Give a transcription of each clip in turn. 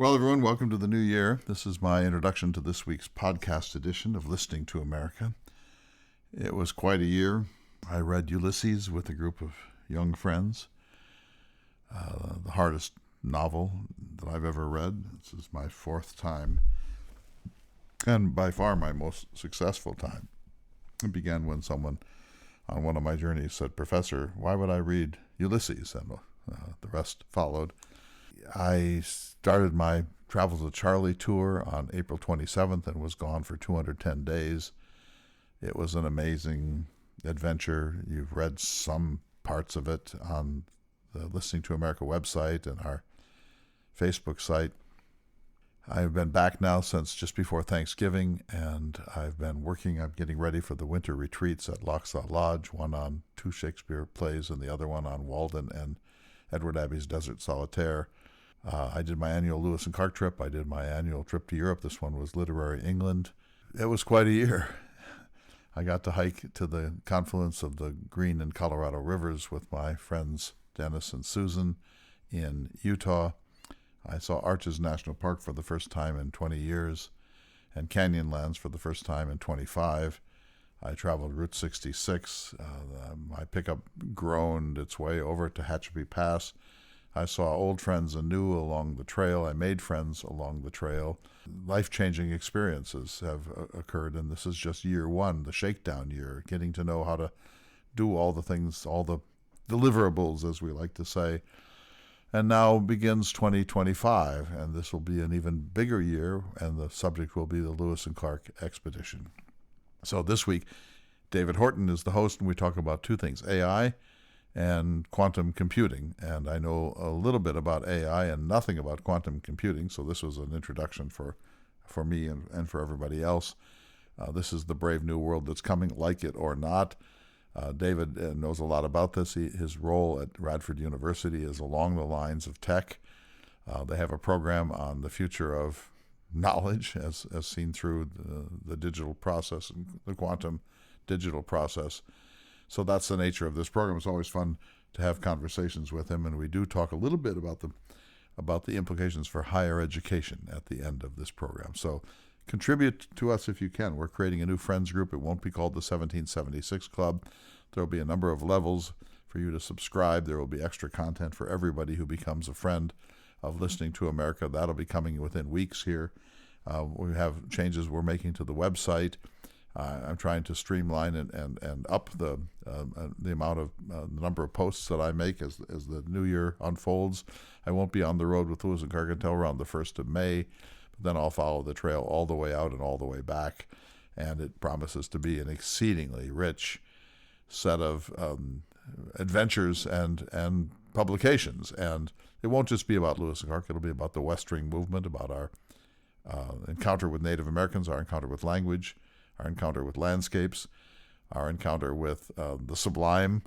Well, everyone, welcome to the new year. This is my introduction to this week's podcast edition of Listening to America. It was quite a year. I read Ulysses with a group of young friends, the hardest novel that I've ever read. This is my fourth time, and by far my most successful time. It began when someone on one of my journeys said, "Professor, why would I read Ulysses?" And the rest followed. I started my Travels with Charlie tour on April 27th and was gone for 210 days. It was an amazing adventure. You've read some parts of it on the Listening to America website and our Facebook site. I've been back now since just before Thanksgiving, and I've been working. I'm getting ready for the winter retreats at Lochsa Lodge, one on two Shakespeare plays and the other one on Walden and Edward Abbey's Desert Solitaire. I did my annual Lewis and Clark trip. I did my annual trip to Europe. This one was Literary England. It was quite a year. I got to hike to the confluence of the Green and Colorado rivers with my friends Dennis and Susan in Utah. I saw Arches National Park for the first time in 20 years and Canyonlands for the first time in 25. I traveled Route 66. My pickup groaned its way over to Tehachapi Pass. I saw old friends and new along the trail. I made friends along the trail. Life-changing experiences have occurred, and this is just year one, the shakedown year, getting to know how to do all the things, all the deliverables, as we like to say. And now begins 2025, and this will be an even bigger year, and the subject will be the Lewis and Clark expedition. So this week, David Horton is the host, and we talk about two things, AI and quantum computing. And I know a little bit about AI and nothing about quantum computing, so this was an introduction for me and for everybody else. This is the brave new world that's coming, like it or not. David knows a lot about this. His role at Radford University is along the lines of tech. They have a program on the future of knowledge as seen through the digital process and the quantum digital process. So that's the nature of this program. It's always fun to have conversations with him, and we do talk a little bit about the implications for higher education at the end of this program. So contribute to us if you can. We're creating a new friends group. It won't be called the 1776 Club. There will be a number of levels for you to subscribe. There will be extra content for everybody who becomes a friend of Listening to America. That'll be coming within weeks here. We have changes we're making to the website. I'm trying to streamline and up the amount of the number of posts that I make as the new year unfolds. I won't be on the road with Lewis and Clark until around the 1st of May, but then I'll follow the trail all the way out and all the way back, and it promises to be an exceedingly rich set of adventures and publications. And it won't just be about Lewis and Clark. It'll be about the Westering movement, about our encounter with Native Americans, our encounter with language, our encounter with landscapes, our encounter with the sublime,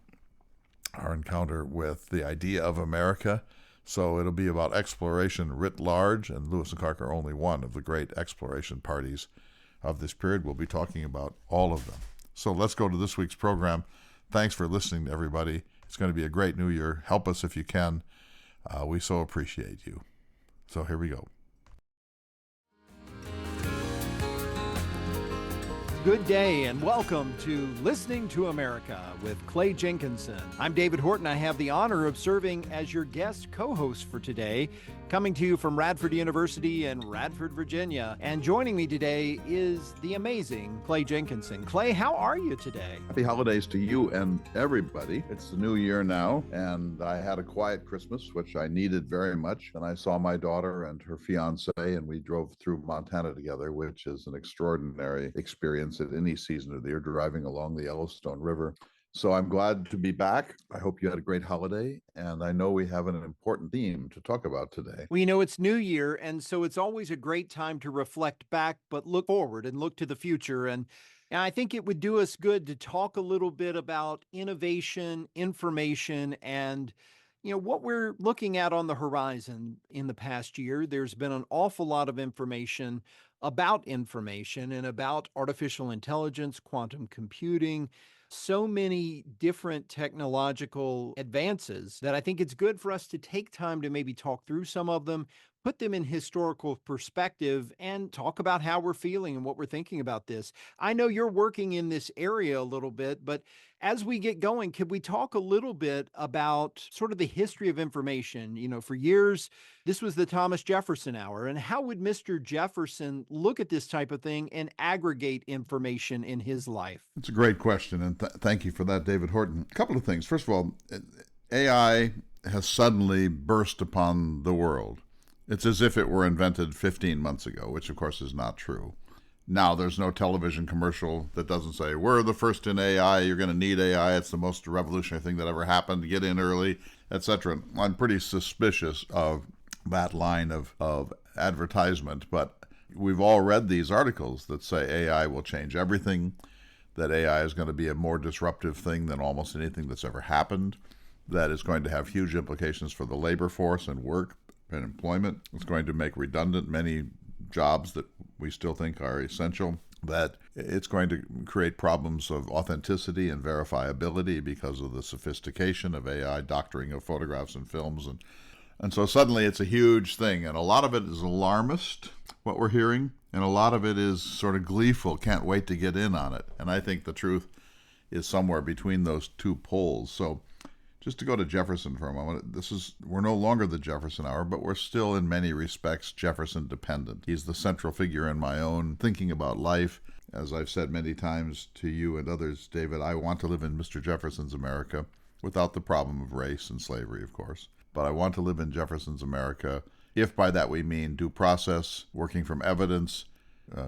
our encounter with the idea of America. So it'll be about exploration writ large, and Lewis and Clark are only one of the great exploration parties of this period. We'll be talking about all of them. So let's go to this week's program. Thanks for listening to everybody. It's going to be a great new year. Help us if you can. We so appreciate you. So here we go. Good day and welcome to Listening to America with Clay Jenkinson. I'm David Horton. I have the honor of serving as your guest co-host for today, coming to you from Radford University in Radford, Virginia. And joining me today is the amazing Clay Jenkinson. Clay, how are you today? Happy holidays to you and everybody. It's the new year now, and I had a quiet Christmas, which I needed very much. And I saw my daughter and her fiance, and we drove through Montana together, which is an extraordinary experience at any season of the year, driving along the Yellowstone River. So I'm glad to be back. I hope you had a great holiday, and I know we have an important theme to talk about today. Well, you know, it's New Year, and so it's always a great time to reflect back, but look forward and look to the future. And I think it would do us good to talk a little bit about innovation, information, and what we're looking at on the horizon in the past year. There's been an awful lot of information and about artificial intelligence, quantum computing, so many different technological advances that I think it's good for us to take time to maybe talk through some of them, put them in historical perspective and talk about how we're feeling and what we're thinking about this. I know you're working in this area a little bit, but as we get going, could we talk a little bit about sort of the history of information? For years, this was the Thomas Jefferson hour. And how would Mr. Jefferson look at this type of thing and aggregate information in his life? It's a great question, and thank you for that, David Horton. A couple of things. First of all, AI has suddenly burst upon the world. It's as if it were invented 15 months ago, which of course is not true. Now, there's no television commercial that doesn't say, we're the first in AI, you're going to need AI, it's the most revolutionary thing that ever happened, get in early, etc. I'm pretty suspicious of that line of advertisement, but we've all read these articles that say AI will change everything, that AI is going to be a more disruptive thing than almost anything that's ever happened, that is going to have huge implications for the labor force and work and employment. It's going to make redundant many jobs that we still think are essential, that it's going to create problems of authenticity and verifiability because of the sophistication of AI doctoring of photographs and films. And so suddenly it's a huge thing. And a lot of it is alarmist, what we're hearing, and a lot of it is sort of gleeful, can't wait to get in on it. And I think the truth is somewhere between those two poles. So just to go to Jefferson for a moment, we're no longer the Jefferson hour, but we're still in many respects Jefferson dependent. He's the central figure in my own thinking about life. As I've said many times to you and others, David, I want to live in Mr. Jefferson's America without the problem of race and slavery, of course. But I want to live in Jefferson's America, if by that we mean due process, working from evidence,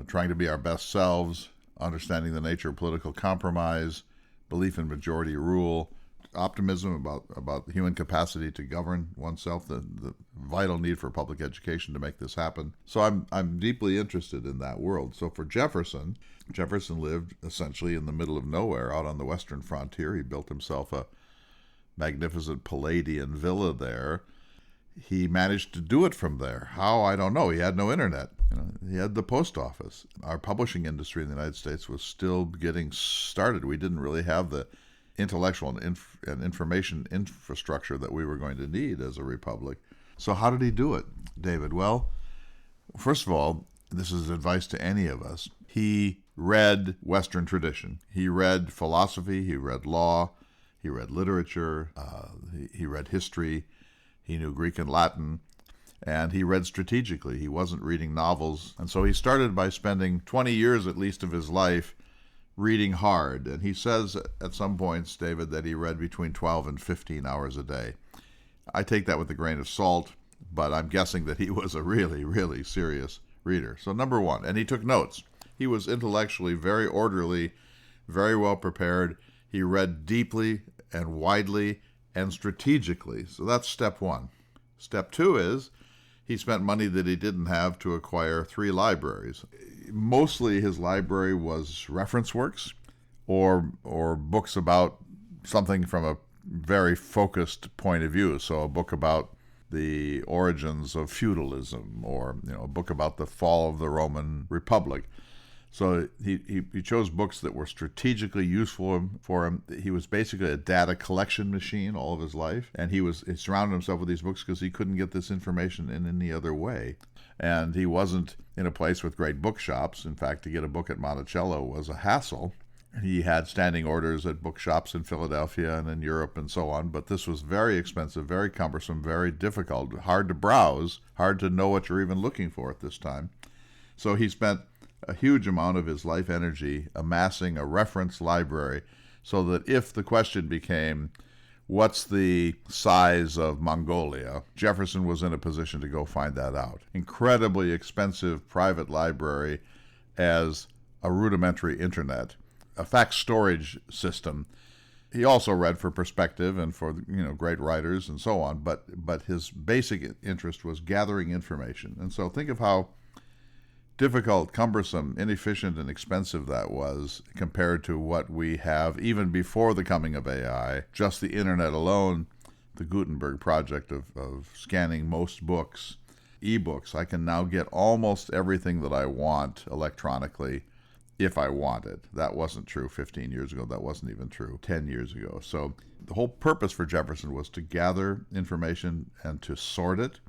trying to be our best selves, understanding the nature of political compromise, belief in majority rule, optimism about the human capacity to govern oneself, the vital need for public education to make this happen. So I'm deeply interested in that world. So for Jefferson lived essentially in the middle of nowhere out on the western frontier. He built himself a magnificent Palladian villa there. He managed to do it from there. How? I don't know. He had no internet. He had the post office. Our publishing industry in the United States was still getting started. We didn't really have the intellectual and information infrastructure that we were going to need as a republic. So how did he do it, David? Well, first of all, this is advice to any of us. He read Western tradition. He read philosophy. He read law. He read literature. He read history. He knew Greek and Latin. And he read strategically. He wasn't reading novels. And so he started by spending 20 years at least of his life reading hard. And he says at some points, David, that he read between 12 and 15 hours a day. I take that with a grain of salt, but I'm guessing that he was a really, really serious reader. So number one, and he took notes. He was intellectually very orderly, very well prepared. He read deeply and widely and strategically. So that's step one. Step two is he spent money that he didn't have to acquire 3 libraries. Mostly his library was reference works or books about something from a very focused point of view. So a book about the origins of feudalism, or a book about the fall of the Roman Republic. So he chose books that were strategically useful for him. He was basically a data collection machine all of his life, and he surrounded himself with these books because he couldn't get this information in any other way. And he wasn't in a place with great bookshops. In fact, to get a book at Monticello was a hassle. He had standing orders at bookshops in Philadelphia and in Europe and so on, but this was very expensive, very cumbersome, very difficult, hard to browse, hard to know what you're even looking for at this time. So he spent a huge amount of his life energy amassing a reference library so that if the question became, what's the size of Mongolia, Jefferson was in a position to go find that out. Incredibly expensive private library as a rudimentary internet, a fact storage system. He also read for perspective and for great writers and so on, but his basic interest was gathering information. And so think of how difficult, cumbersome, inefficient, and expensive that was compared to what we have even before the coming of AI. Just the internet alone, the Gutenberg project of scanning most books, ebooks. I can now get almost everything that I want electronically if I want it. That wasn't true 15 years ago. That wasn't even true 10 years ago. So the whole purpose for Jefferson was to gather information and to sort it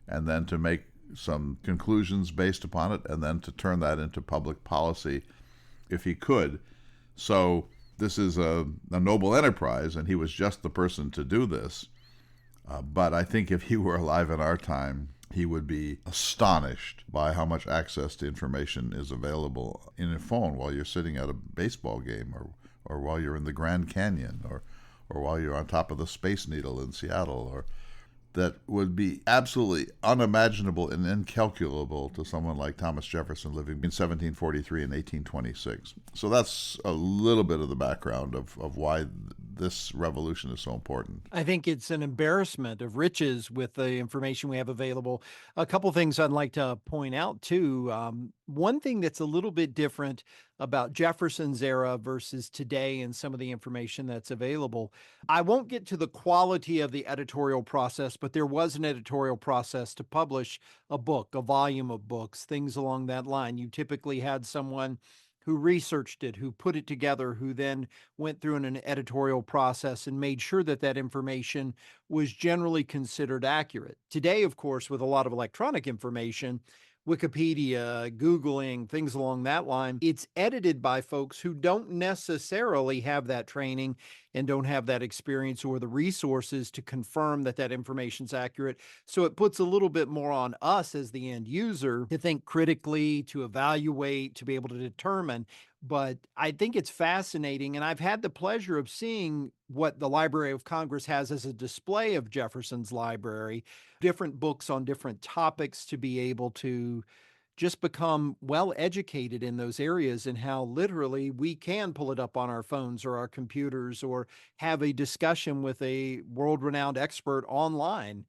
and then to make some conclusions based upon it, and then to turn that into public policy if he could. So this is a noble enterprise, and he was just the person to do this. But I think if he were alive in our time, he would be astonished by how much access to information is available in a phone while you're sitting at a baseball game, or while you're in the Grand Canyon, or while you're on top of the Space Needle in Seattle, or that would be absolutely unimaginable and incalculable to someone like Thomas Jefferson living in 1743 and 1826. So that's a little bit of the background of why this revolution is so important. I think it's an embarrassment of riches with the information we have available. A couple things I'd like to point out too. One thing that's a little bit different about Jefferson's era versus today and some of the information that's available. I won't get to the quality of the editorial process, but there was an editorial process to publish a book, a volume of books, things along that line. You typically had someone who researched it, who put it together, who then went through an editorial process and made sure that that information was generally considered accurate. Today, of course, with a lot of electronic information, Wikipedia, Googling, things along that line, it's edited by folks who don't necessarily have that training and don't have that experience or the resources to confirm that that information's accurate. So it puts a little bit more on us as the end user to think critically, to evaluate, to be able to determine. But I think it's fascinating, and I've had the pleasure of seeing what the Library of Congress has as a display of Jefferson's library, different books on different topics to be able to just become well educated in those areas, and how literally we can pull it up on our phones or our computers or have a discussion with a world-renowned expert online,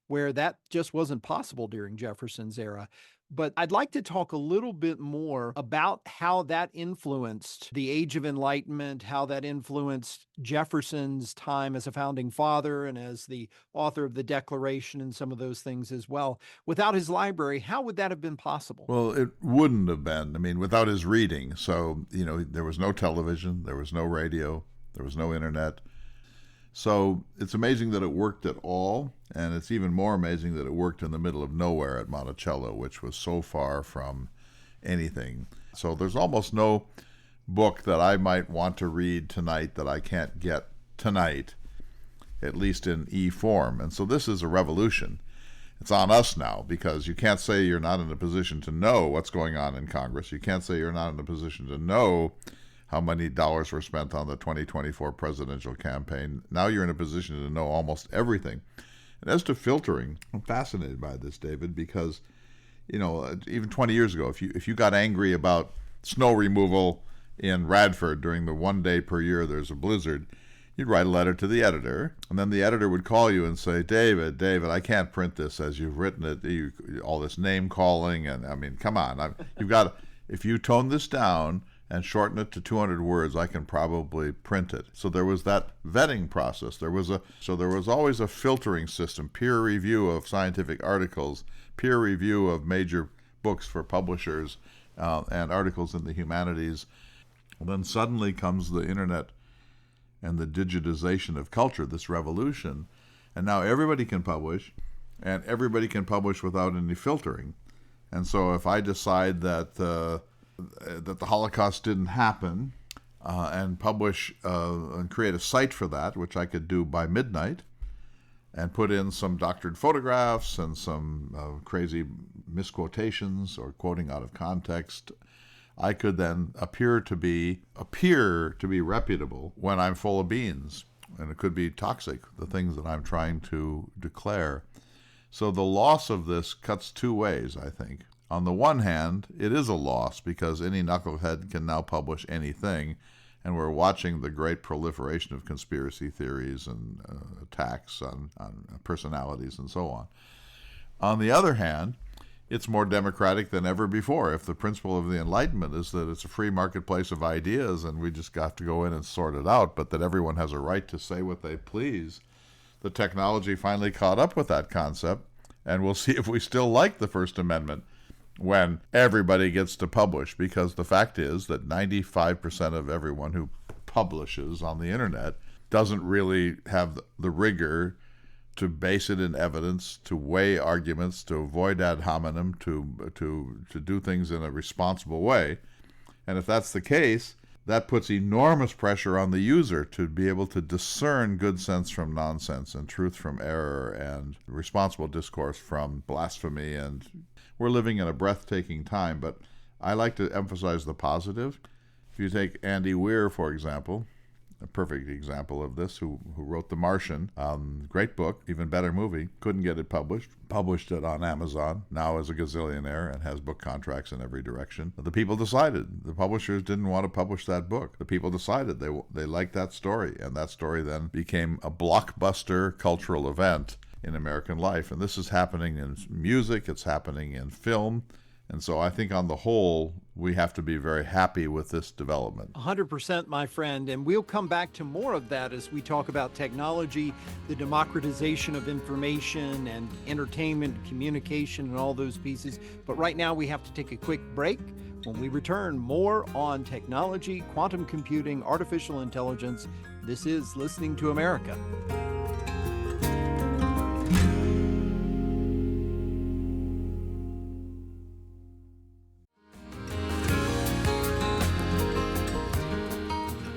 where that just wasn't possible during Jefferson's era. But I'd like to talk a little bit more about how that influenced the Age of Enlightenment, how that influenced Jefferson's time as a founding father and as the author of the Declaration and some of those things as well. Without his library, how would that have been possible? Well, it wouldn't have been. I mean, without his reading. So, there was no television, there was no radio, there was no internet. So it's amazing that it worked at all, and it's even more amazing that it worked in the middle of nowhere at Monticello, which was so far from anything. So there's almost no book that I might want to read tonight that I can't get tonight, at least in e-form. And so this is a revolution. It's on us now, because you can't say you're not in a position to know what's going on in Congress. You can't say you're not in a position to know how many dollars were spent on the 2024 presidential campaign. Now you're in a position to know almost everything. And as to filtering, I'm fascinated by this, David, because, even 20 years ago, if you got angry about snow removal in Radford during the one day per year there's a blizzard, you'd write a letter to the editor, and then the editor would call you and say, David, I can't print this as you've written it. All this name calling, and I mean, come on. If you tone this down and shorten it to 200 words, I can probably print it. So there was that vetting process. There was always a filtering system, peer review of scientific articles, peer review of major books for publishers, and articles in the humanities. And then suddenly comes the internet and the digitization of culture, this revolution. And now everybody can publish, and everybody can publish without any filtering. And so if I decide that the Holocaust didn't happen, and publish and create a site for that, which I could do by midnight, and put in some doctored photographs and some crazy misquotations or quoting out of context, I could then appear to be reputable when I'm full of beans, and it could be toxic, the things that I'm trying to declare. So the loss of this cuts two ways, I think. On the one hand, it is a loss because any knucklehead can now publish anything, and we're watching the great proliferation of conspiracy theories and attacks on personalities and so on. On the other hand, it's more democratic than ever before. If the principle of the Enlightenment is that it's a free marketplace of ideas and we just got to go in and sort it out, but that everyone has a right to say what they please, the technology finally caught up with that concept, and we'll see if we still like the First Amendment when everybody gets to publish, because the fact is that 95% of everyone who publishes on the internet doesn't really have the rigor to base it in evidence, to weigh arguments, to avoid ad hominem, to do things in a responsible way. And if that's the case, that puts enormous pressure on the user to be able to discern good sense from nonsense and truth from error and responsible discourse from blasphemy. And we're living in a breathtaking time, but I like to emphasize the positive. If you take Andy Weir, for example, a perfect example of this, who wrote The Martian, great book, even better movie, couldn't get it published it on Amazon, now is a gazillionaire and has book contracts in every direction. The people decided, the publishers didn't want to publish that book. The people decided they liked that story, and that story then became a blockbuster cultural event in American life. And this is happening in music, it's happening in film. And so I think on the whole, we have to be very happy with this development. 100%, my friend. And we'll come back to more of that as we talk about technology, the democratization of information and entertainment, communication, and all those pieces. But right now we have to take a quick break. When we return, more on technology, quantum computing, artificial intelligence. This is Listening to America.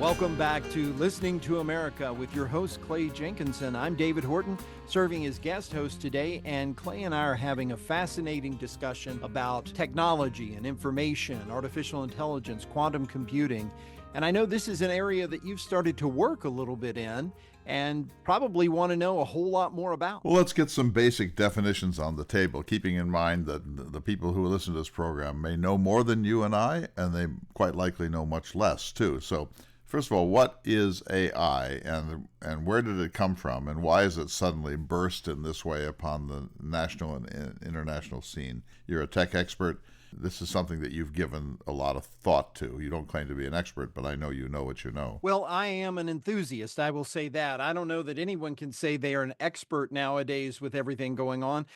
Welcome back to Listening to America with your host, Clay Jenkinson. I'm David Horton, serving as guest host today, and Clay and I are having a fascinating discussion about technology and information, artificial intelligence, quantum computing. And I know this is an area that you've started to work a little bit in and probably want to know a whole lot more about. Well, let's get some basic definitions on the table, keeping in mind that the people who listen to this program may know more than you and I, and they quite likely know much less, too. So first of all, what is AI, and where did it come from, and why is it suddenly burst in this way upon the national and international scene? You're a tech expert. This is something that you've given a lot of thought to. You don't claim to be an expert, but I know you know what you know. Well, I am an enthusiast, I will say that. I don't know that anyone can say they are an expert nowadays with everything going on.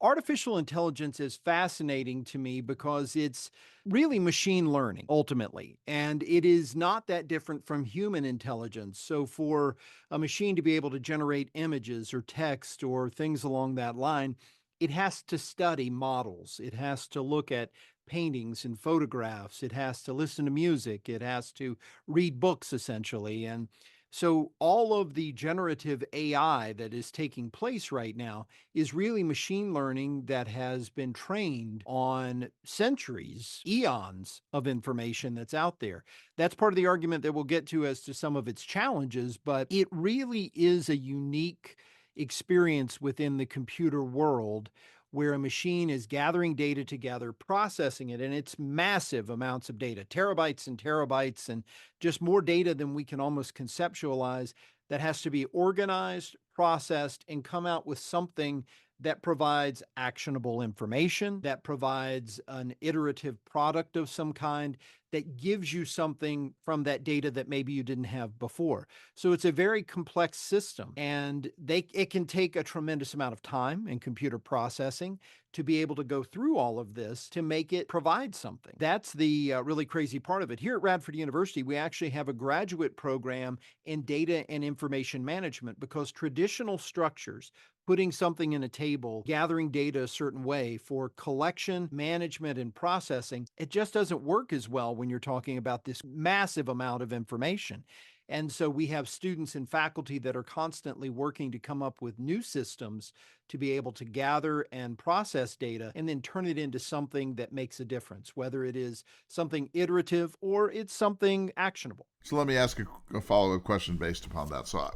Artificial intelligence is fascinating to me because it's really machine learning, ultimately. And it is not that different from human intelligence. So for a machine to be able to generate images or text or things along that line, it has to study models. It has to look at paintings and photographs. It has to listen to music. It has to read books, essentially. And so all of the generative AI that is taking place right now is really machine learning that has been trained on centuries, eons of information that's out there. That's part of the argument that we'll get to as to some of its challenges, but it really is a unique experience within the computer world where a machine is gathering data together, processing it, and it's massive amounts of data, terabytes and terabytes, and just more data than we can almost conceptualize, that has to be organized, processed, and come out with something that provides actionable information, that provides an iterative product of some kind, that gives you something from that data that maybe you didn't have before. So it's a very complex system, and it can take a tremendous amount of time and computer processing to be able to go through all of this to make it provide something. That's the really crazy part of it. Here at Radford University, we actually have a graduate program in data and information management, because traditional structures, putting something in a table, gathering data a certain way for collection, management, and processing, it just doesn't work as well when you're talking about this massive amount of information. And so we have students and faculty that are constantly working to come up with new systems to be able to gather and process data and then turn it into something that makes a difference, whether it is something iterative or it's something actionable. So let me ask a follow-up question based upon that.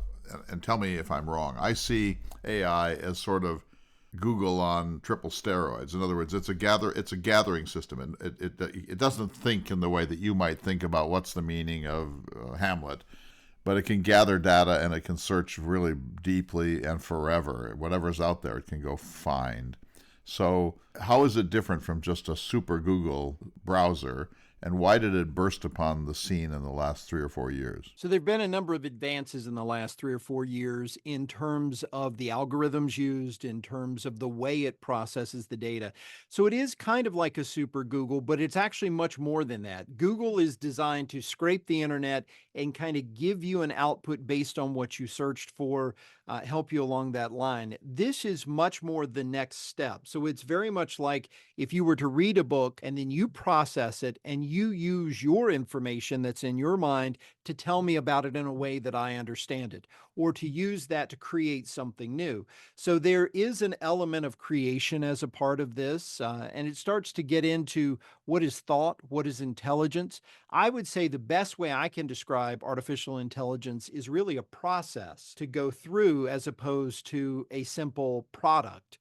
And tell me if I'm wrong. I see AI as sort of Google on triple steroids. In other words, it's a gathering system, and it doesn't think in the way that you might think about what's the meaning of Hamlet, but it can gather data and it can search really deeply and forever. Whatever's out there, it can go find. So how is it different from just a super Google browser? And why did it burst upon the scene in the last 3 or 4 years? So there have been a number of advances in the last 3 or 4 years in terms of the algorithms used, in terms of the way it processes the data. So it is kind of like a super Google, but it's actually much more than that. Google is designed to scrape the internet and kind of give you an output based on what you searched for, help you along that line. This is much more the next step. So it's very much like if you were to read a book and then you process it and you use your information that's in your mind to tell me about it in a way that I understand it, or to use that to create something new. So there is an element of creation as a part of this, and it starts to get into what is thought, what is intelligence. I would say the best way I can describe artificial intelligence is really a process to go through as opposed to a simple product.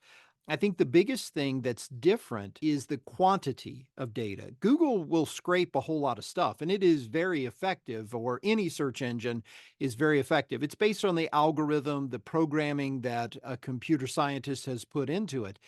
I think the biggest thing that's different is the quantity of data. Google will scrape a whole lot of stuff, and it is very effective, or any search engine is very effective. It's based on the algorithm, the programming that a computer scientist has put into it.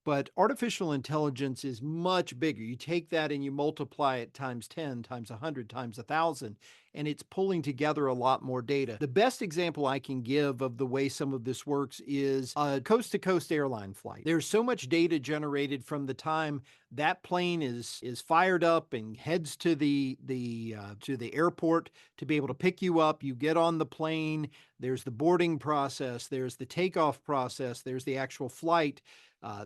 But artificial intelligence is much bigger. You take that and you multiply it times 10, times 100, times 1,000, and it's pulling together a lot more data. The best example I can give of the way some of this works is a coast-to-coast airline flight. There's so much data generated from the time that plane is fired up and heads to the airport to be able to pick you up. You get on the plane. There's the boarding process. There's the takeoff process. There's the actual flight.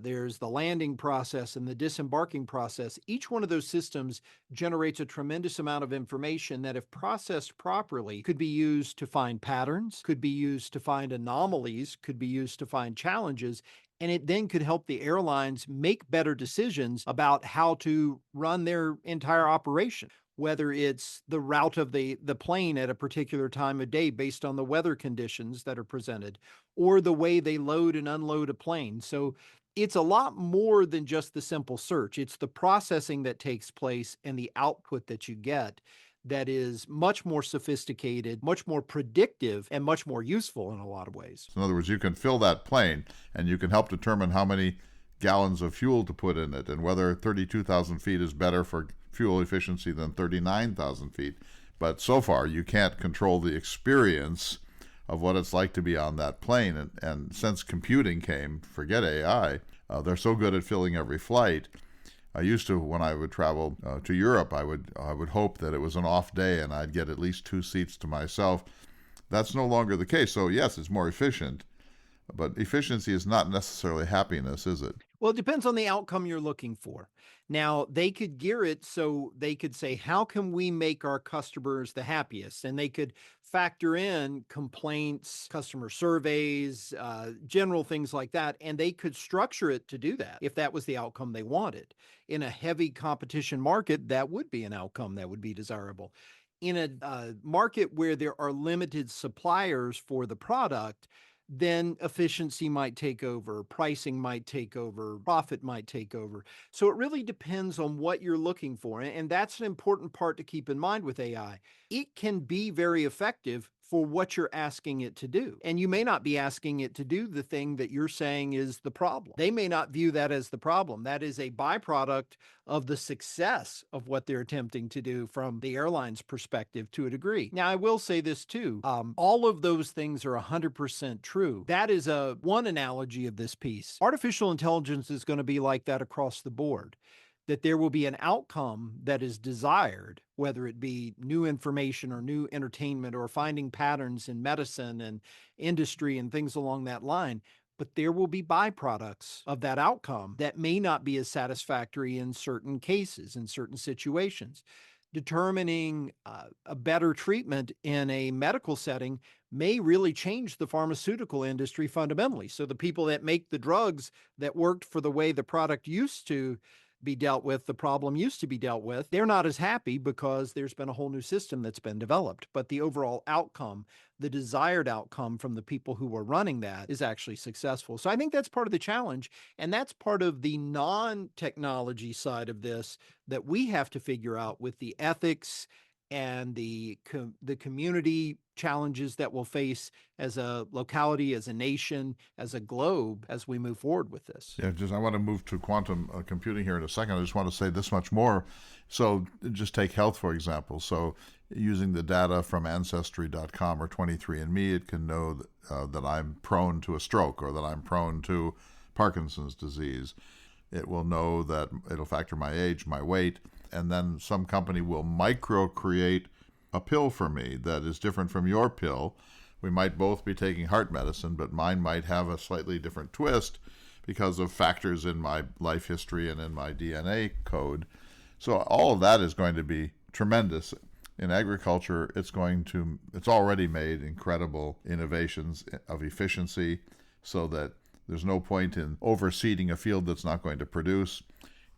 There's the landing process and the disembarking process. Each one of those systems generates a tremendous amount of information that, if processed properly, could be used to find patterns, could be used to find anomalies, could be used to find challenges, and it then could help the airlines make better decisions about how to run their entire operation, whether it's the route of the plane at a particular time of day based on the weather conditions that are presented, or the way they load and unload a plane. So it's a lot more than just the simple search. It's the processing that takes place and the output that you get that is much more sophisticated, much more predictive, and much more useful in a lot of ways. So in other words, you can fill that plane and you can help determine how many gallons of fuel to put in it and whether 32,000 feet is better for fuel efficiency than 39,000 feet. But so far, you can't control the experience of what it's like to be on that plane. And since computing came, forget AI, they're so good at filling every flight. I used to, when I would travel to Europe, I would hope that it was an off day and I'd get at least 2 seats to myself. That's no longer the case. So yes, it's more efficient, but efficiency is not necessarily happiness, is it? Well, it depends on the outcome you're looking for. Now, they could gear it so they could say, how can we make our customers the happiest? And they could factor in complaints, customer surveys, general things like that. And they could structure it to do that if that was the outcome they wanted. In a heavy competition market, that would be an outcome that would be desirable. In a market where there are limited suppliers for the product, then efficiency might take over, pricing might take over, profit might take over. So it really depends on what you're looking for. And that's an important part to keep in mind with AI. It can be very effective for what you're asking it to do. And you may not be asking it to do the thing that you're saying is the problem. They may not view that as the problem. That is a byproduct of the success of what they're attempting to do from the airline's perspective to a degree. Now, I will say this too. All of those things are 100% true. That is one analogy of this piece. Artificial intelligence is going to be like that across the board, that there will be an outcome that is desired, whether it be new information or new entertainment or finding patterns in medicine and industry and things along that line. But there will be byproducts of that outcome that may not be as satisfactory in certain cases, in certain situations. Determining a better treatment in a medical setting may really change the pharmaceutical industry fundamentally. So the people that make the drugs that worked for the way the product used to be dealt with, the problem used to be dealt with, they're not as happy because there's been a whole new system that's been developed. But the overall outcome, the desired outcome from the people who were running that, is actually successful. So I think that's part of the challenge. And that's part of the non-technology side of this that we have to figure out with the ethics and the community challenges that we'll face as a locality, as a nation, as a globe, as we move forward with this. Yeah, I want to move to quantum computing here in a second. I just want to say this much more. So just take health, for example. So using the data from Ancestry.com or 23andMe, it can know that I'm prone to a stroke or that I'm prone to Parkinson's disease. It will know that it'll factor my age, my weight, and then some company will micro-create a pill for me that is different from your pill. We might both be taking heart medicine, but mine might have a slightly different twist because of factors in my life history and in my DNA code. So all of that is going to be tremendous. In agriculture, it's already made incredible innovations of efficiency so that there's no point in overseeding a field that's not going to produce.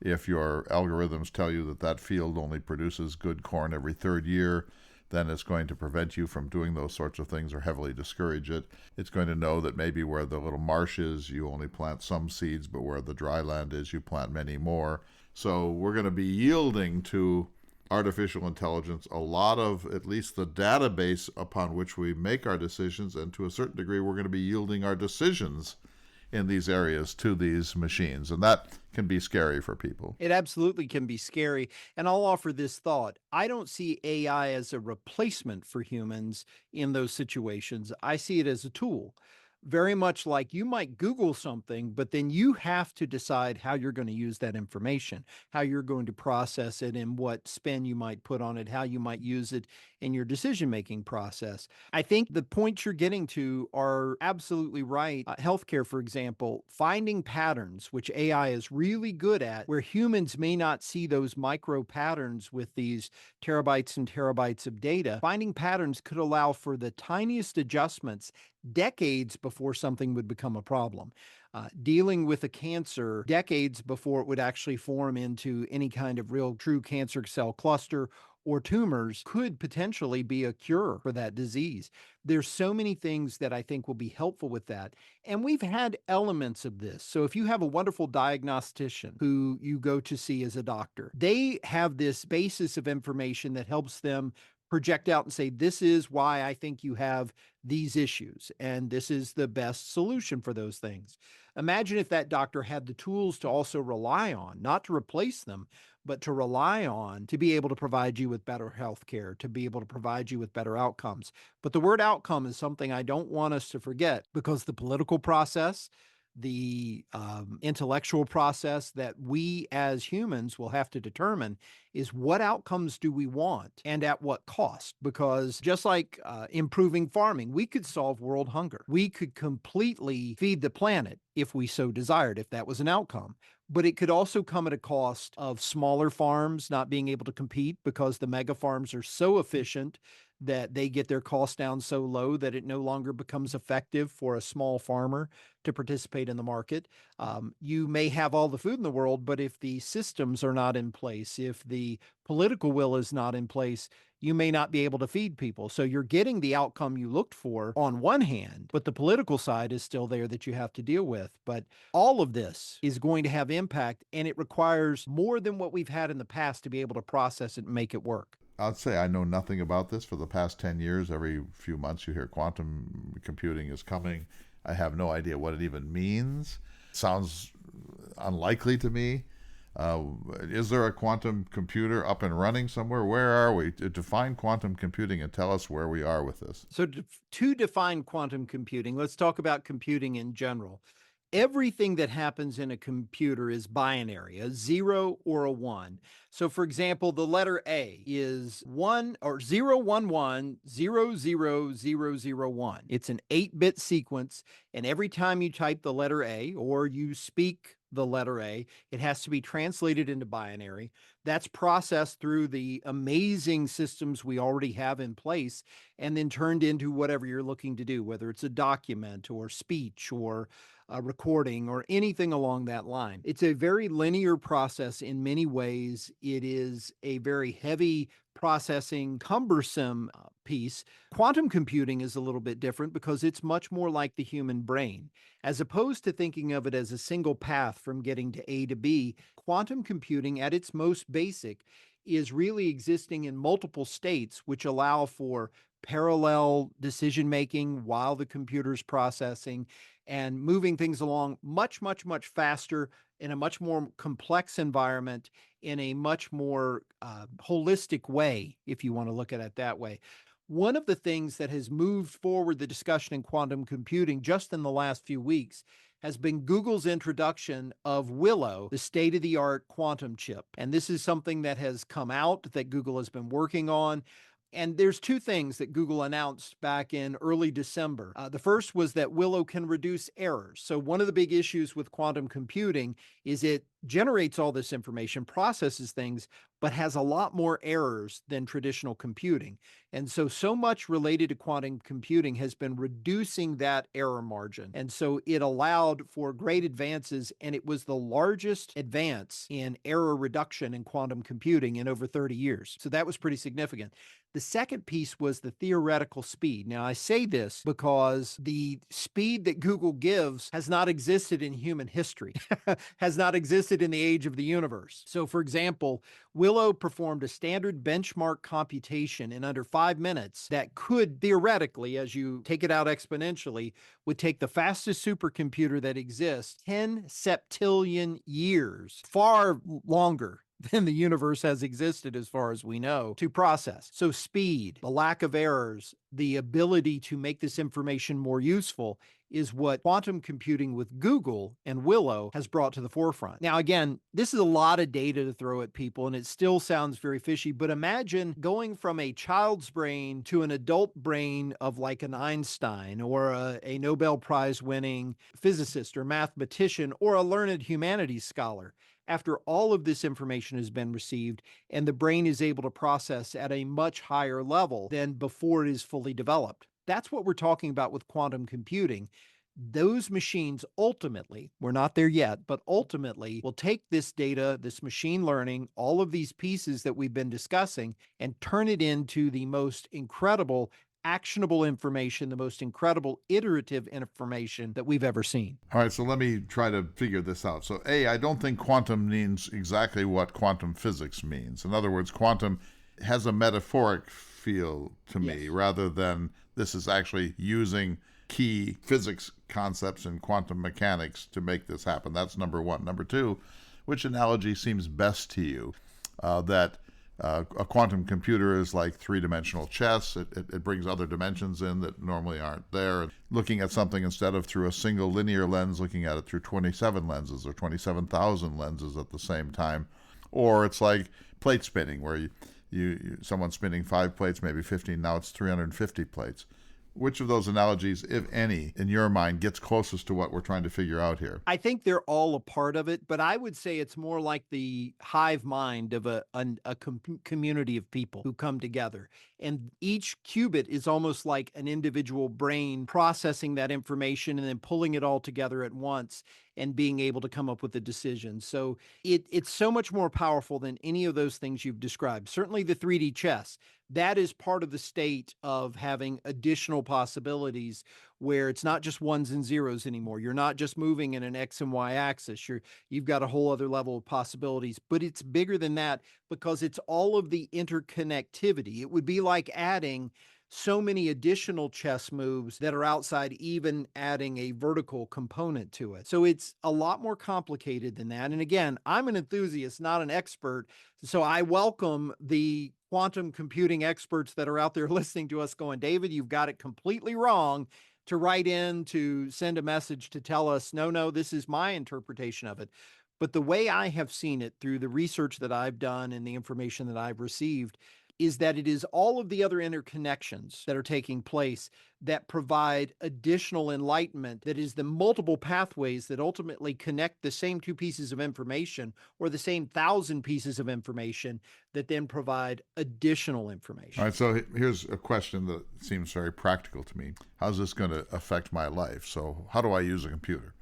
If your algorithms tell you that that field only produces good corn every third year, then it's going to prevent you from doing those sorts of things or heavily discourage it. It's going to know that maybe where the little marsh is, you only plant some seeds, but where the dry land is, you plant many more. So we're going to be yielding to artificial intelligence a lot of at least the database upon which we make our decisions, and to a certain degree we're going to be yielding our decisions in these areas to these machines, and that can be scary for people. It absolutely can be scary. And I'll offer this thought. I don't see AI as a replacement for humans in those situations. I see it as a tool. Very much like you might Google something, but then you have to decide how you're going to use that information, how you're going to process it, and what spin you might put on it, how you might use it in your decision-making process. I think the points you're getting to are absolutely right. Healthcare, for example, finding patterns, which AI is really good at, where humans may not see those micro patterns with these terabytes and terabytes of data. Finding patterns could allow for the tiniest adjustments decades before something would become a problem. Dealing with a cancer decades before it would actually form into any kind of real true cancer cell cluster or tumors could potentially be a cure for that disease. There's so many things that I think will be helpful with that. And we've had elements of this. So if you have a wonderful diagnostician who you go to see as a doctor, they have this basis of information that helps them project out and say, this is why I think you have these issues, and this is the best solution for those things. Imagine if that doctor had the tools to also rely on, not to replace them, but to rely on to be able to provide you with better health care, to be able to provide you with better outcomes. But the word outcome is something I don't want us to forget, because the political process, the intellectual process that we as humans will have to determine is what outcomes do we want and at what cost? Because just like improving farming, we could solve world hunger. We could completely feed the planet if we so desired, if that was an outcome. But it could also come at a cost of smaller farms not being able to compete because the mega farms are so efficient that they get their costs down so low that it no longer becomes effective for a small farmer to participate in the market. You may have all the food in the world, but if the systems are not in place, if the political will is not in place, you may not be able to feed people. So you're getting the outcome you looked for on one hand, but the political side is still there that you have to deal with. But all of this is going to have impact, and it requires more than what we've had in the past to be able to process it and make it work. I'd say I know nothing about this. For the past 10 years, every few months you hear quantum computing is coming. I have no idea what it even means. Sounds unlikely to me. Is there a quantum computer up and running somewhere? Where are we? Define quantum computing and tell us where we are with this. So to define quantum computing, let's talk about computing in general. Everything that happens in a computer is binary, a 0 or a 1. So for example, the letter A is 1 or 011000001. It's an 8-bit sequence, and every time you type the letter A or you speak the letter A, it has to be translated into binary. That's processed through the amazing systems we already have in place and then turned into whatever you're looking to do, whether it's a document or speech or a recording or anything along that line. It's a very linear process in many ways. It is a very heavy processing, cumbersome piece. Quantum computing is a little bit different because it's much more like the human brain. As opposed to thinking of it as a single path from getting to A to B, quantum computing at its most basic is really existing in multiple states, which allow for parallel decision making while the computer's processing and moving things along much, much, much faster in a much more complex environment, in a much more holistic way, if you want to look at it that way. One of the things that has moved forward the discussion in quantum computing just in the last few weeks has been Google's introduction of Willow, the state-of-the-art quantum chip. And this is something that has come out that Google has been working on And there's two things that Google announced back in early December. The first was that Willow can reduce errors. So, one of the big issues with quantum computing is it generates all this information, processes things, but has a lot more errors than traditional computing. And so much related to quantum computing has been reducing that error margin. And so it allowed for great advances, and it was the largest advance in error reduction in quantum computing in over 30 years. So that was pretty significant. The second piece was the theoretical speed. Now, I say this because the speed that Google gives has not existed in human history, has not existed in the age of the universe. So, for example, Willow performed a standard benchmark computation in under 5 minutes that could theoretically, as you take it out exponentially, would take the fastest supercomputer that exists 10 septillion years, far longer than the universe has existed as far as we know, to process. So speed, the lack of errors, the ability to make this information more useful is what quantum computing with Google and Willow has brought to the forefront. Now, again, this is a lot of data to throw at people, and it still sounds very fishy, but imagine going from a child's brain to an adult brain of like an Einstein or a Nobel Prize winning physicist or mathematician or a learned humanities scholar. After all of this information has been received and the brain is able to process at a much higher level than before it is fully developed. That's what we're talking about with quantum computing. Those machines ultimately, we're not there yet, but ultimately will take this data, this machine learning, all of these pieces that we've been discussing, and turn it into the most incredible actionable information, the most incredible iterative information that we've ever seen. All right, so let me try to figure this out. So, A, I don't think quantum means exactly what quantum physics means. In other words, quantum has a metaphoric feel to me rather than this is actually using key physics concepts in quantum mechanics to make this happen. That's number one. Number two, which analogy seems best to you? That a quantum computer is like three-dimensional chess. It brings other dimensions in that normally aren't there. Looking at something instead of through a single linear lens, looking at it through 27 lenses or 27,000 lenses at the same time. Or it's like plate spinning, where someone's spinning 5 plates, maybe 15, now it's 350 plates. Which of those analogies, if any, in your mind, gets closest to what we're trying to figure out here? I think they're all a part of it, but I would say it's more like the hive mind of a community of people who come together. And each qubit is almost like an individual brain processing that information and then pulling it all together at once and being able to come up with a decision. So it's so much more powerful than any of those things you've described. Certainly the 3D chess, that is part of the state of having additional possibilities where it's not just ones and zeros anymore. You're not just moving in an X and Y axis. You've got a whole other level of possibilities, but it's bigger than that because it's all of the interconnectivity. It would be like adding so many additional chess moves that are outside even adding a vertical component to it. So it's a lot more complicated than that. And again, I'm an enthusiast, not an expert. So I welcome the quantum computing experts that are out there listening to us going, David, you've got it completely wrong, to write in, to send a message to tell us, no, this is my interpretation of it. But the way I have seen it through the research that I've done and the information that I've received is that it is all of the other interconnections that are taking place that provide additional enlightenment, that is the multiple pathways that ultimately connect the same two pieces of information or the same 1,000 pieces of information that then provide additional information. All right, so here's a question that seems very practical to me. How's this going to affect my life? So how do I use a computer?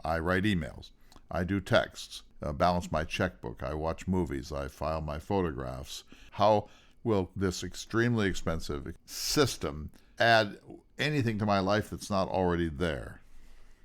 I write emails. I do texts, balance my checkbook. I watch movies. I file my photographs. How will this extremely expensive system add anything to my life that's not already there?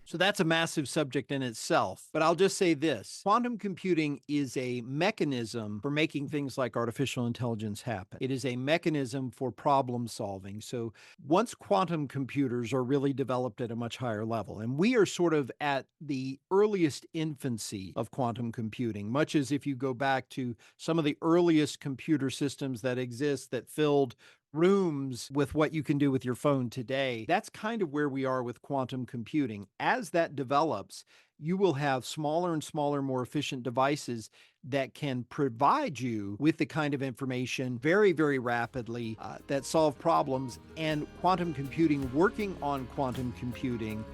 So that's a massive subject in itself. But I'll just say this. Quantum computing is a mechanism for making things like artificial intelligence happen. It is a mechanism for problem solving. So once quantum computers are really developed at a much higher level, and we are sort of at the earliest infancy of quantum computing, much as if you go back to some of the earliest computer systems that exist that filled rooms with what you can do with your phone today. That's kind of where we are with quantum computing. As that develops, you will have smaller and smaller, more efficient devices that can provide you with the kind of information very, very rapidly that solve problems. And quantum computing, working on quantum computing,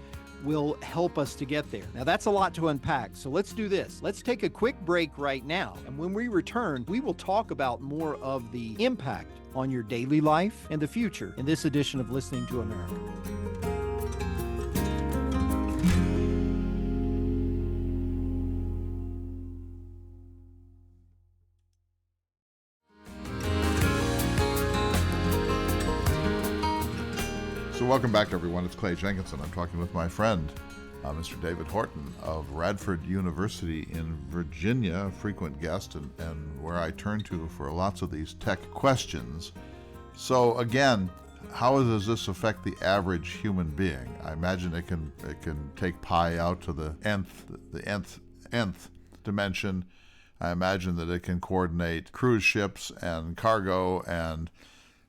will help us to get there. Now, that's a lot to unpack, so let's do this. Let's take a quick break right now, and when we return, we will talk about more of the impact on your daily life and the future in this edition of Listening to America. So welcome back, everyone. It's Clay Jenkinson. I'm talking with my friend, Mr. David Horton of Radford University in Virginia, a frequent guest and where I turn to for lots of these tech questions. So again, how does this affect the average human being? I imagine it can take pi out to the nth dimension. I imagine that it can coordinate cruise ships and cargo and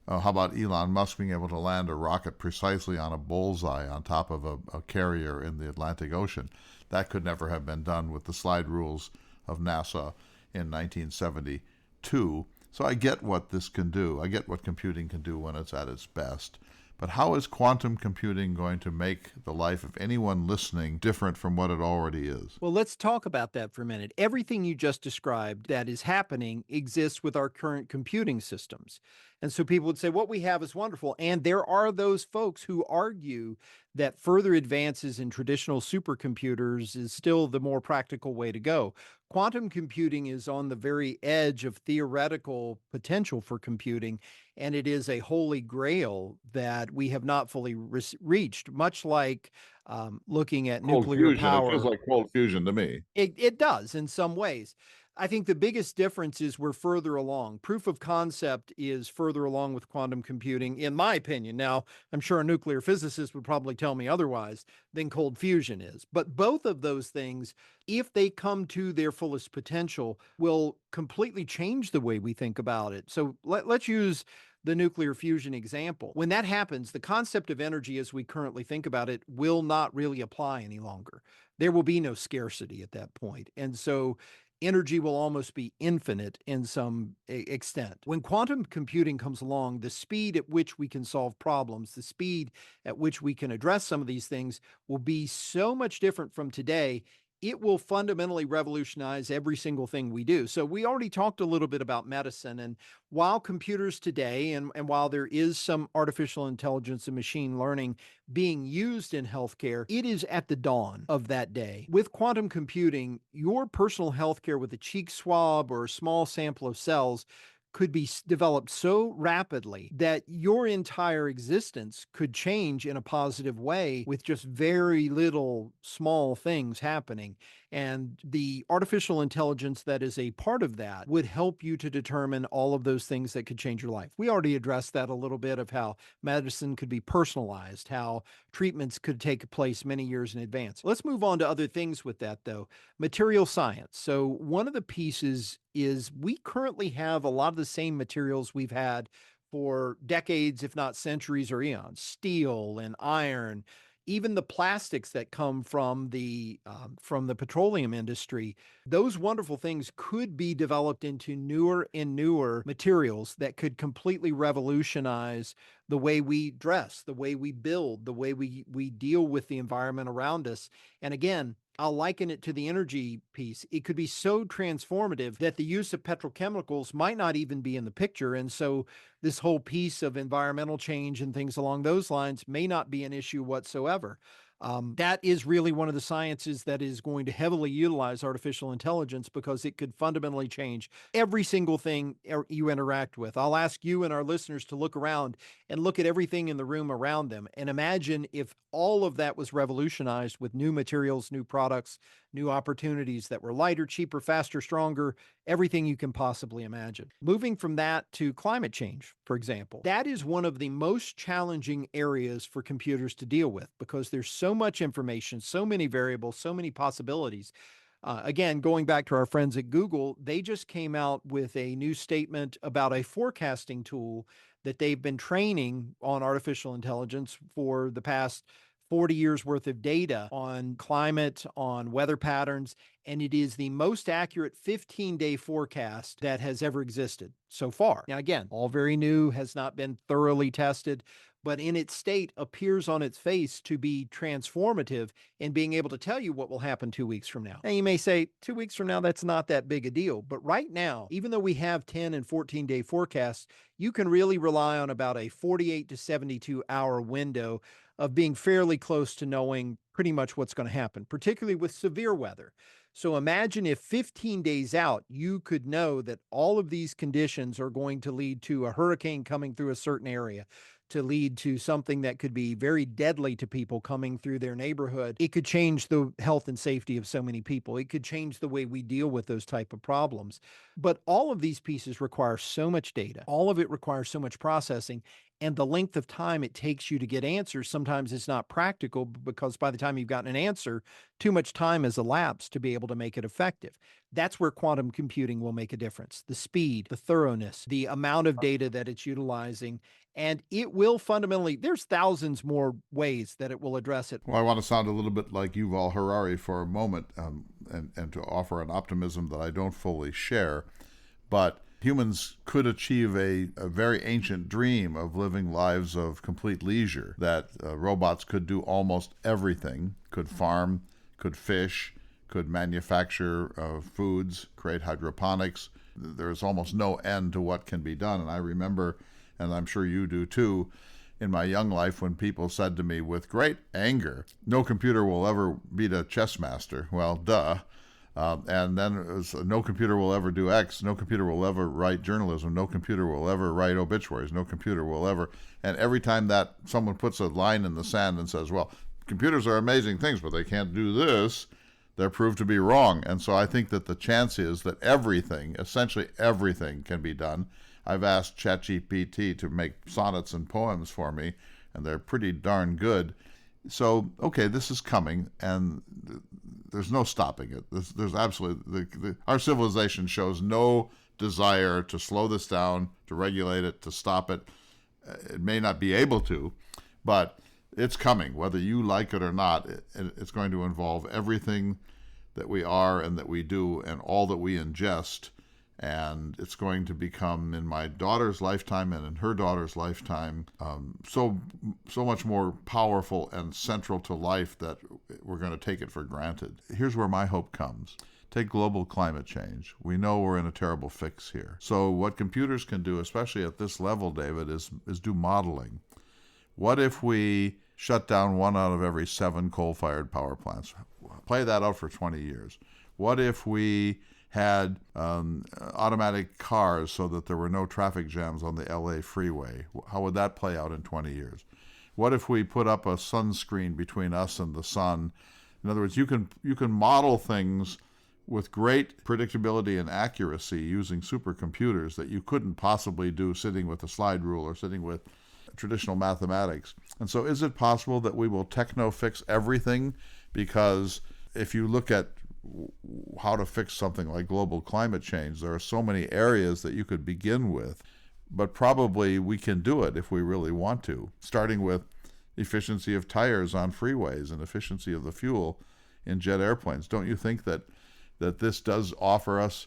how about Elon Musk being able to land a rocket precisely on a bullseye on top of a carrier in the Atlantic Ocean? That could never have been done with the slide rules of NASA in 1972. So I get what this can do. I get what computing can do when it's at its best. But how is quantum computing going to make the life of anyone listening different from what it already is? Well, let's talk about that for a minute. Everything you just described that is happening exists with our current computing systems. And so people would say, what we have is wonderful. And there are those folks who argue that further advances in traditional supercomputers is still the more practical way to go. Quantum computing is on the very edge of theoretical potential for computing, and it is a holy grail that we have not fully reached, much like looking at Cold nuclear fusion. power. It feels like cold fusion to me. It does in some ways. I think the biggest difference is we're further along. Proof of concept is further along with quantum computing, in my opinion. Now, I'm sure a nuclear physicist would probably tell me otherwise than cold fusion is. But both of those things, if they come to their fullest potential, will completely change the way we think about it. So let's use the nuclear fusion example. When that happens, the concept of energy as we currently think about it will not really apply any longer. There will be no scarcity at that point. And so energy will almost be infinite in some extent. When quantum computing comes along, the speed at which we can solve problems, the speed at which we can address some of these things will be so much different from today. It will fundamentally revolutionize every single thing we do. So we already talked a little bit about medicine, and while computers today, and while there is some artificial intelligence and machine learning being used in healthcare, it is at the dawn of that day. With quantum computing, your personal healthcare with a cheek swab or a small sample of cells could be developed so rapidly that your entire existence could change in a positive way with just very little small things happening. And the artificial intelligence that is a part of that would help you to determine all of those things that could change your life. We already addressed that a little bit of how medicine could be personalized, how treatments could take place many years in advance. Let's move on to other things with that, though. Material science. So one of the pieces is we currently have a lot of the same materials we've had for decades, if not centuries or eons: steel and iron, even the plastics that come from the petroleum industry. Those wonderful things could be developed into newer and newer materials that could completely revolutionize the way we dress, the way we build, the way we deal with the environment around us. And again, I'll liken it to the energy piece. It could be so transformative that the use of petrochemicals might not even be in the picture. And so this whole piece of environmental change and things along those lines may not be an issue whatsoever. That is really one of the sciences that is going to heavily utilize artificial intelligence because it could fundamentally change every single thing you interact with. I'll ask you and our listeners to look around and look at everything in the room around them and imagine if all of that was revolutionized with new materials, new products, new opportunities that were lighter, cheaper, faster, stronger, everything you can possibly imagine. Moving from that to climate change, for example, that is one of the most challenging areas for computers to deal with because there's so much information, so many variables, so many possibilities. Again, going back to our friends at Google, they just came out with a new statement about a forecasting tool that they've been training on artificial intelligence for the past 40 years worth of data on climate, on weather patterns, and it is the most accurate 15-day forecast that has ever existed so far. Now, again, all very new, has not been thoroughly tested, but in its state appears on its face to be transformative in being able to tell you what will happen 2 weeks from now. Now, you may say 2 weeks from now, that's not that big a deal. But right now, even though we have 10 and 14-day forecasts, you can really rely on about a 48 to 72-hour window of being fairly close to knowing pretty much what's going to happen, particularly with severe weather. So imagine if 15 days out, you could know that all of these conditions are going to lead to a hurricane coming through a certain area, to lead to something that could be very deadly to people coming through their neighborhood. It could change the health and safety of so many people. It could change the way we deal with those type of problems. But all of these pieces require so much data. All of it requires so much processing. And the length of time it takes you to get answers, sometimes it's not practical because by the time you've gotten an answer, too much time has elapsed to be able to make it effective. That's where quantum computing will make a difference. The speed, the thoroughness, the amount of data that it's utilizing, and it will fundamentally, there's thousands more ways that it will address it. Well, I want to sound a little bit like Yuval Harari for a moment, and to offer an optimism that I don't fully share. But humans could achieve a very ancient dream of living lives of complete leisure, that robots could do almost everything, could farm, could fish, could manufacture foods, create hydroponics. There's almost no end to what can be done. And I remember, and I'm sure you do too, in my young life when people said to me with great anger, no computer will ever beat a chess master. Well, duh. And then it was, no computer will ever do X, no computer will ever write journalism, no computer will ever write obituaries, no computer will ever. And every time that someone puts a line in the sand and says, well, computers are amazing things, but they can't do this, they're proved to be wrong. And so I think that the chance is that everything, essentially everything, can be done. I've asked Chat GPT to make sonnets and poems for me, and they're pretty darn good. So, okay, this is coming, and there's no stopping it. There's absolutely, our civilization shows no desire to slow this down, to regulate it, to stop it. It may not be able to, but it's coming. Whether you like it or not, it's going to involve everything that we are and that we do and all that we ingest. And it's going to become, in my daughter's lifetime and in her daughter's lifetime, so much more powerful and central to life that we're going to take it for granted. Here's where my hope comes. Take global climate change. We know we're in a terrible fix here. So what computers can do, especially at this level, David, is do modeling. What if we shut down 1 out of every 7 coal-fired power plants? Play that out for 20 years. What if we had automatic cars so that there were no traffic jams on the LA freeway? How would that play out in 20 years? What if we put up a sunscreen between us and the sun? In other words, you can model things with great predictability and accuracy using supercomputers that you couldn't possibly do sitting with a slide rule or sitting with traditional mathematics. And so is it possible that we will techno-fix everything? Because if you look at how to fix something like global climate change, there are so many areas that you could begin with, but probably we can do it if we really want to, starting with efficiency of tires on freeways and efficiency of the fuel in jet airplanes. Don't you think that this does offer us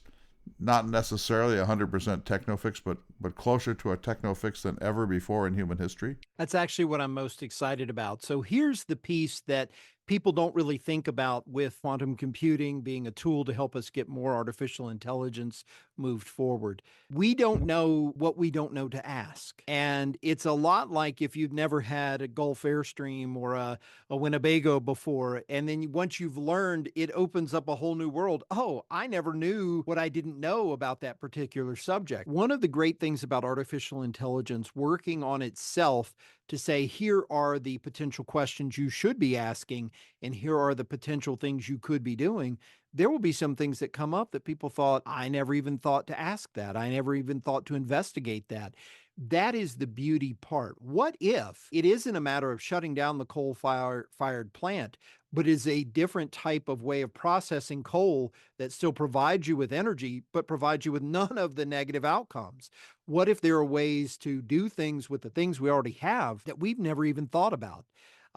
not necessarily a 100% techno fix, but closer to a techno fix than ever before in human history? That's actually what I'm most excited about. So here's the piece that people don't really think about with quantum computing being a tool to help us get more artificial intelligence moved forward. We don't know what we don't know to ask. And it's a lot like if you've never had a Gulf Airstream or a Winnebago before, and then once you've learned, it opens up a whole new world. Oh, I never knew what I didn't know about that particular subject. One of the great things about artificial intelligence working on itself to say, here are the potential questions you should be asking, and here are the potential things you could be doing. There will be some things that come up that people thought, I never even thought to ask that. I never even thought to investigate that. That is the beauty part. What if it isn't a matter of shutting down the coal-fired plant, but is a different type of way of processing coal that still provides you with energy, but provides you with none of the negative outcomes? What if there are ways to do things with the things we already have that we've never even thought about?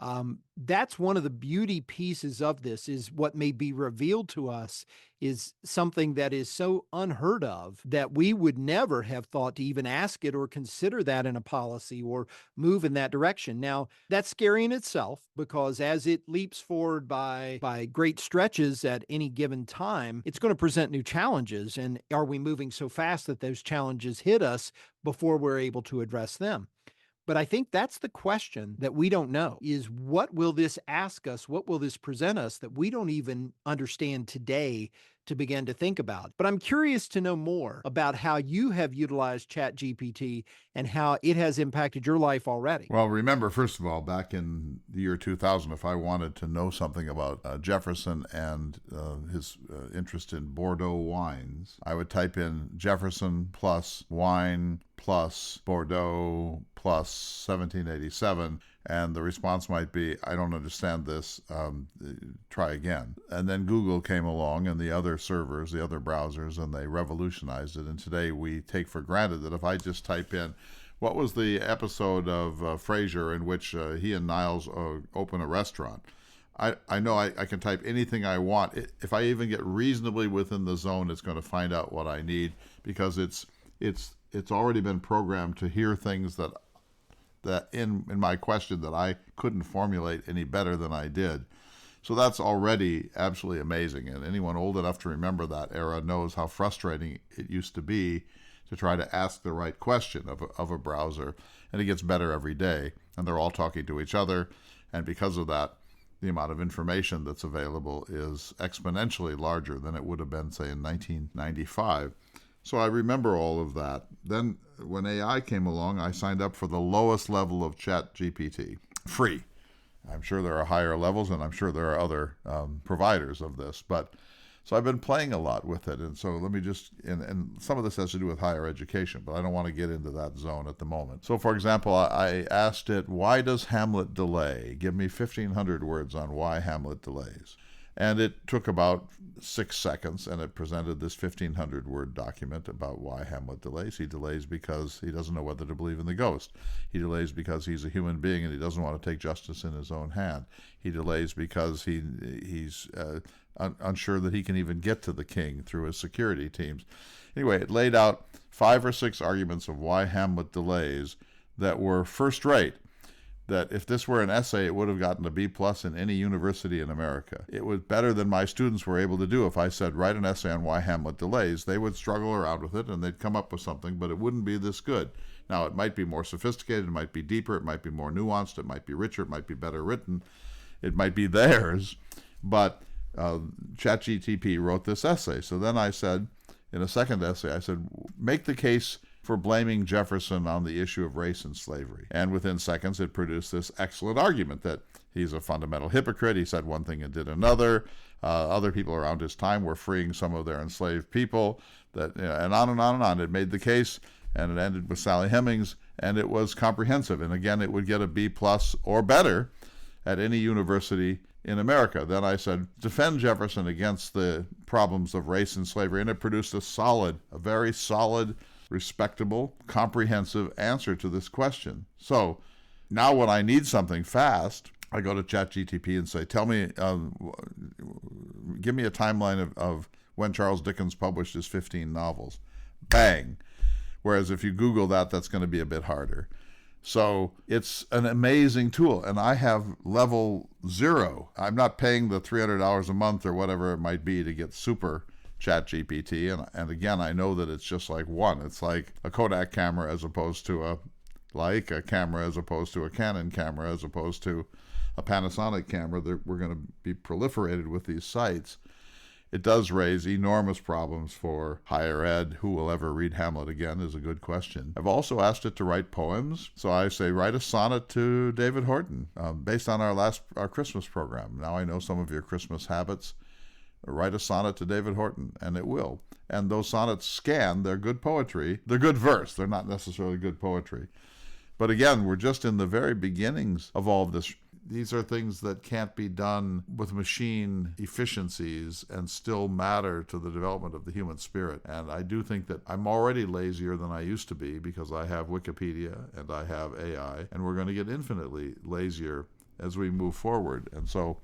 That's one of the beauty pieces of this is what may be revealed to us is something that is so unheard of that we would never have thought to even ask it or consider that in a policy or move in that direction. Now, that's scary in itself because as it leaps forward by great stretches at any given time, it's going to present new challenges. And are we moving so fast that those challenges hit us before we're able to address them? But I think that's the question that we don't know is what will this ask us? What will this present us that we don't even understand today to begin to think about? But I'm curious to know more about how you have utilized Chat GPT and how it has impacted your life already. Well, remember, first of all, back in the year 2000, if I wanted to know something about Jefferson and his interest in Bordeaux wines, I would type in Jefferson plus wine plus Bordeaux plus 1787, and the response might be, I don't understand this, try again. And then Google came along and the other servers, the other browsers, and they revolutionized it. And today we take for granted that if I just type in, what was the episode of Frasier in which he and Niles open a restaurant? I know I can type anything I want. If I even get reasonably within the zone, it's going to find out what I need because it's already been programmed to hear things that in my question that I couldn't formulate any better than I did. So that's already absolutely amazing. And anyone old enough to remember that era knows how frustrating it used to be to try to ask the right question of a browser. And it gets better every day. And they're all talking to each other. And because of that, the amount of information that's available is exponentially larger than it would have been, say, in 1995. So I remember all of that. Then when AI came along, I signed up for the lowest level of Chat GPT, free. I'm sure there are higher levels, and I'm sure there are other providers of this. But so I've been playing a lot with it. And so let me just, and some of this has to do with higher education, but I don't want to get into that zone at the moment. So for example, I asked it, why does Hamlet delay? Give me 1,500 words on why Hamlet delays. And it took about 6 seconds, and it presented this 1,500-word document about why Hamlet delays. He delays because he doesn't know whether to believe in the ghost. He delays because he's a human being and he doesn't want to take justice in his own hand. He delays because he's unsure that he can even get to the king through his security teams. Anyway, it laid out 5 or 6 arguments of why Hamlet delays that were first rate. That if this were an essay, it would have gotten a B+ in any university in America. It was better than my students were able to do. If I said, write an essay on why Hamlet delays, they would struggle around with it and they'd come up with something, but it wouldn't be this good. Now, it might be more sophisticated, it might be deeper, it might be more nuanced, it might be richer, it might be better written, it might be theirs, but ChatGPT wrote this essay. So then I said, in a second essay, I said, make the case for blaming Jefferson on the issue of race and slavery. And within seconds, it produced this excellent argument that he's a fundamental hypocrite. He said one thing and did another. Other people around his time were freeing some of their enslaved people, and on and on and on. It made the case, and it ended with Sally Hemings, and it was comprehensive. And again, it would get a B+ or better at any university in America. Then I said, defend Jefferson against the problems of race and slavery, and it produced a very solid, respectable, comprehensive answer to this question. So now when I need something fast, I go to ChatGPT and say, tell me, give me a timeline of when Charles Dickens published his 15 novels. Bang. Whereas if you Google that, that's going to be a bit harder. So it's an amazing tool, and I have level 0. I'm not paying the $300 a month or whatever it might be to get super Chat GPT, and again, I know that it's just like one. It's like a Kodak camera as opposed to a Leica camera, as opposed to a Canon camera, as opposed to a Panasonic camera. We're going to be proliferated with these sites. It does raise enormous problems for higher ed. Who will ever read Hamlet again is a good question. I've also asked it to write poems. So I say, write a sonnet to David Horton, based on our Christmas program. Now I know some of your Christmas habits. Write a sonnet to David Horton, and it will. And those sonnets scan, they're good poetry. They're good verse. They're not necessarily good poetry. But again, we're just in the very beginnings of all of this. These are things that can't be done with machine efficiencies and still matter to the development of the human spirit. And I do think that I'm already lazier than I used to be because I have Wikipedia and I have AI, and we're going to get infinitely lazier as we move forward. And so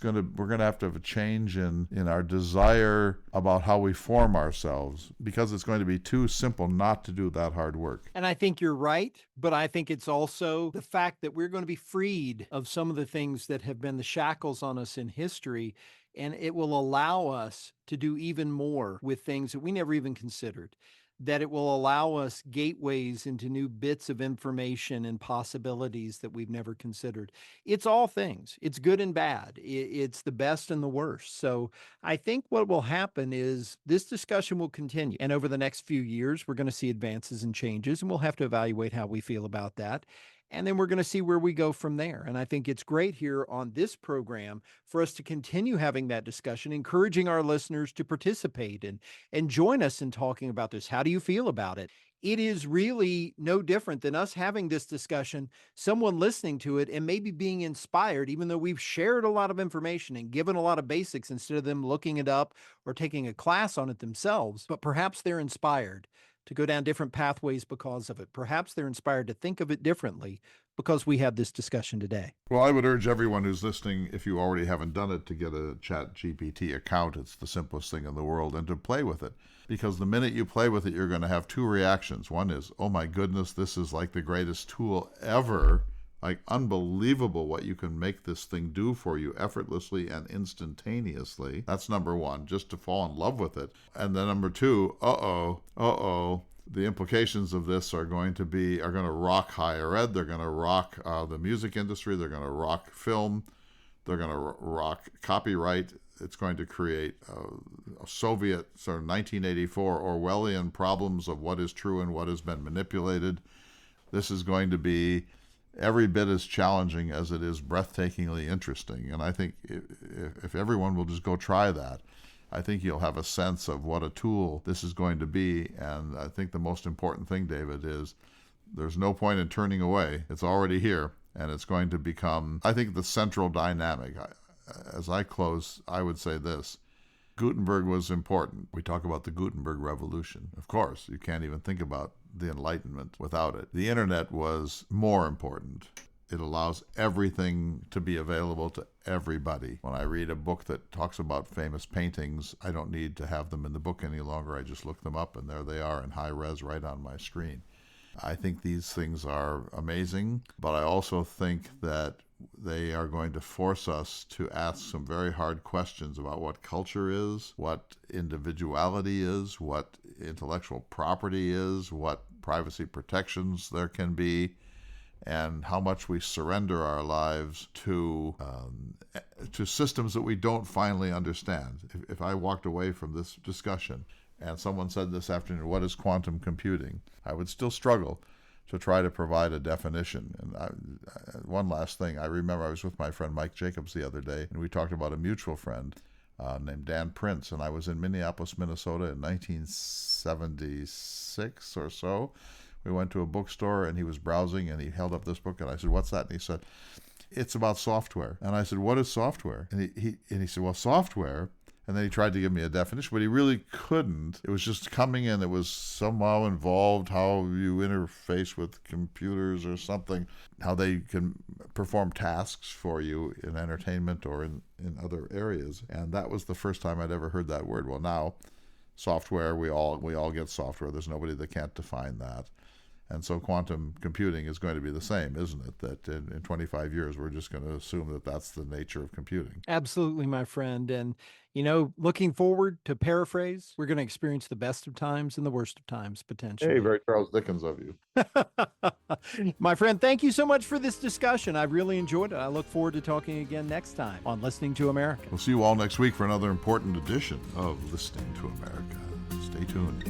we're going to have a change in our desire about how we form ourselves, because it's going to be too simple not to do that hard work. And I think you're right, but I think it's also the fact that we're going to be freed of some of the things that have been the shackles on us in history, and it will allow us to do even more with things that we never even considered. That it will allow us gateways into new bits of information and possibilities that we've never considered. It's all things. It's good and bad. It's the best and the worst. So I think what will happen is this discussion will continue. And over the next few years, we're going to see advances and changes, and we'll have to evaluate how we feel about that. And then we're going to see where we go from there. And I think it's great here on this program for us to continue having that discussion, encouraging our listeners to participate and join us in talking about this. How do you feel about it? It is really no different than us having this discussion, someone listening to it and maybe being inspired, even though we've shared a lot of information and given a lot of basics instead of them looking it up or taking a class on it themselves. But perhaps they're inspired to go down different pathways because of it. Perhaps they're inspired to think of it differently because we have this discussion today. Well, I would urge everyone who's listening, if you already haven't done it, to get a Chat GPT account. It's the simplest thing in the world, and to play with it. Because the minute you play with it, you're going to have two reactions. One is, oh my goodness, this is like the greatest tool ever. Like, unbelievable what you can make this thing do for you effortlessly and instantaneously. That's number one, just to fall in love with it. And then number two, the implications of this are going to rock higher ed. They're going to rock the music industry. They're going to rock film. They're going to rock copyright. It's going to create a Soviet sort of 1984 Orwellian problems of what is true and what has been manipulated. This is going to be every bit as challenging as it is breathtakingly interesting. And I think if everyone will just go try that, I think you'll have a sense of what a tool this is going to be. And I think the most important thing, David, is there's no point in turning away. It's already here, and it's going to become, I think, the central dynamic. As I close, I would say this. Gutenberg was important. We talk about the Gutenberg Revolution. Of course, you can't even think about the Enlightenment without it. The internet was more important. It allows everything to be available to everybody. When I read a book that talks about famous paintings, I don't need to have them in the book any longer. I just look them up, and there they are in high res right on my screen. I think these things are amazing, but I also think that they are going to force us to ask some very hard questions about what culture is, what individuality is, what intellectual property is, what privacy protections there can be, and how much we surrender our lives to systems that we don't finally understand. If I walked away from this discussion and someone said this afternoon, what is quantum computing? I would still struggle to try to provide a definition. And one last thing, I remember I was with my friend Mike Jacobs the other day, and we talked about a mutual friend named Dan Prince, and I was in Minneapolis, Minnesota in 1976 or so. We went to a bookstore, and he was browsing, and he held up this book, and I said, what's that? And he said, it's about software. And I said, what is software? And he said, well, software. And then he tried to give me a definition, but he really couldn't. It was just coming in. It was somehow involved how you interface with computers or something, how they can perform tasks for you in entertainment or in other areas. And that was the first time I'd ever heard that word. Well, now, software, we all get software. There's nobody that can't define that. And so quantum computing is going to be the same, isn't it? That in 25 years, we're just going to assume that that's the nature of computing. Absolutely, my friend. And, looking forward, to paraphrase, we're going to experience the best of times and the worst of times, potentially. Hey, very Charles Dickens of you. My friend, thank you so much for this discussion. I've really enjoyed it. I look forward to talking again next time on Listening to America. We'll see you all next week for another important edition of Listening to America. Stay tuned.